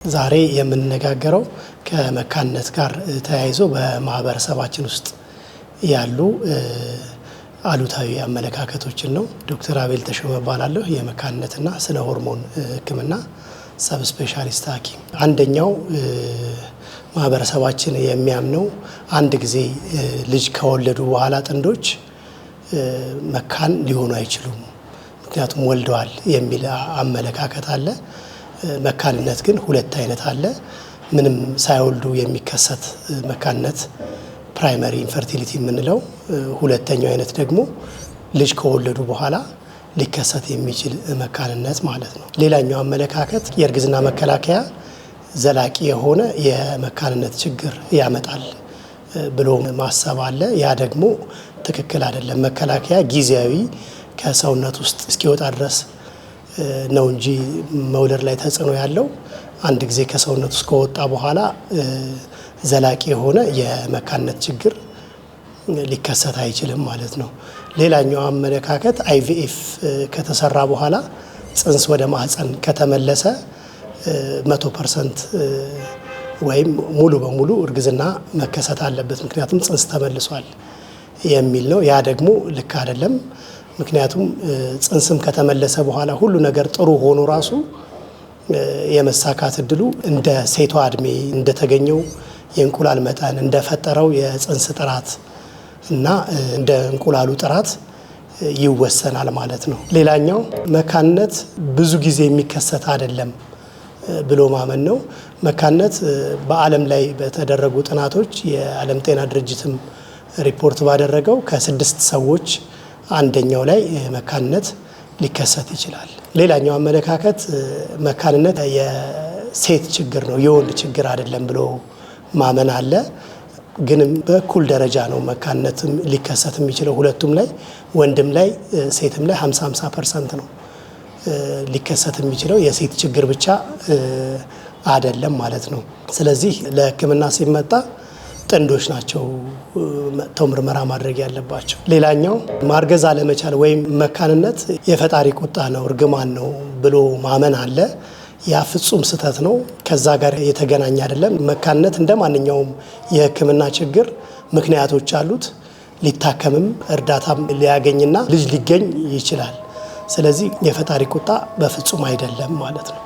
ዛሬ የምንነጋገረው ከመካንነት ጋር ተያይዞ በማህበረሰባችን ውስጥ ያሉ አሉታዊ አመለካከቶችን ነው። ዶክተር አቤል ተሾመ እባላለሁ። የመካንነትና ስነ ሆርሞን ሕክምና ሰብ ስፔሻሊስት ሐኪም። አንደኛው ማህበረሰባችን የሚያምነው አንድ ጊዜ ልጅ ከወለዱ በኋላ ጥንዶች መካን ሊሆኑ አይችሉም፣ ምክንያቱም ወልደዋል የሚል አመለካከት አለ። መካንነት ግን ሁለት አይነት አለ። ምንም ሳይወልዱ የሚከሰት መካንነት ፕራይመሪ ኢንፈርቲሊቲ የምንለው፣ ሁለተኛው አይነት ደግሞ ልጅ ከወለዱ በኋላ ሊከሰት የሚችል መካንነት ማለት ነው። ሌላኛው አመለካከት የእርግዝና መከላከያ ዘላቂ የሆነ የመካንነት ችግር ያመጣል ብሎ ማሰብ አለ። ያ ደግሞ ትክክል አይደለም። መከላከያ ጊዜያዊ ከሰውነት ውስጥ እስኪወጣ ድረስ ነው እንጂ መውለድ ላይ ተጽዕኖ ያለው አንድ ጊዜ ከሰውነት ውስጥ ከወጣ በኋላ ዘላቂ የሆነ የመካንነት ችግር ሊከሰት አይችልም ማለት ነው። ሌላኛው አመለካከት አይቪኤፍ ከተሰራ በኋላ ጽንስ ወደ ማህፀን ከተመለሰ 100% ወይም ሙሉ በሙሉ እርግዝና መከሰት አለበት፣ ምክንያቱም ጽንስ ተመልሷል የሚል ነው። ያ ደግሞ ልክ አይደለም። ምክንያቱም ጽንስም ከተመለሰ በኋላ ሁሉ ነገር ጥሩ ሆኖ ራሱ የመሳካት እድሉ እንደ ሴቷ እድሜ፣ እንደተገኘው የእንቁላል መጠን፣ እንደፈጠረው የጽንስ ጥራት እና እንደ እንቁላሉ ጥራት ይወሰናል ማለት ነው። ሌላኛው መካንነት ብዙ ጊዜ የሚከሰት አይደለም ብሎ ማመን ነው። መካንነት በዓለም ላይ በተደረጉ ጥናቶች የዓለም ጤና ድርጅትም ሪፖርት ባደረገው ከ6 ሰዎች አንደኛው ላይ መካንነት ሊከሰት ይችላል። ሌላኛው አመለካከት መካንነት የሴት ችግር ነው፣ የወንድ ችግር አይደለም ብሎ ማመን አለ። ግን በእኩል ደረጃ ነው መካንነትም ሊከሰት የሚችለው፣ ሁለቱም ላይ ወንድም ላይ ሴትም ላይ 50% ነው ሊከሰት የሚችለው። የሴት ችግር ብቻ አይደለም ማለት ነው። ስለዚህ ለሕክምና ሲመጣ ጥንዶች ናቸው መጥተው ምርመራ ማድረግ ያለባቸው። ሌላኛው ማርገዝ አለመቻል ወይም መካንነት የፈጣሪ ቁጣ ነው፣ እርግማን ነው ብሎ ማመን አለ። ያ ፍጹም ስህተት ነው። ከዛ ጋር የተገናኘ አይደለም። መካንነት እንደ ማንኛውም የሕክምና ችግር ምክንያቶች አሉት። ሊታከምም እርዳታም ሊያገኝና ልጅ ሊገኝ ይችላል። ስለዚህ የፈጣሪ ቁጣ በፍጹም አይደለም ማለት ነው።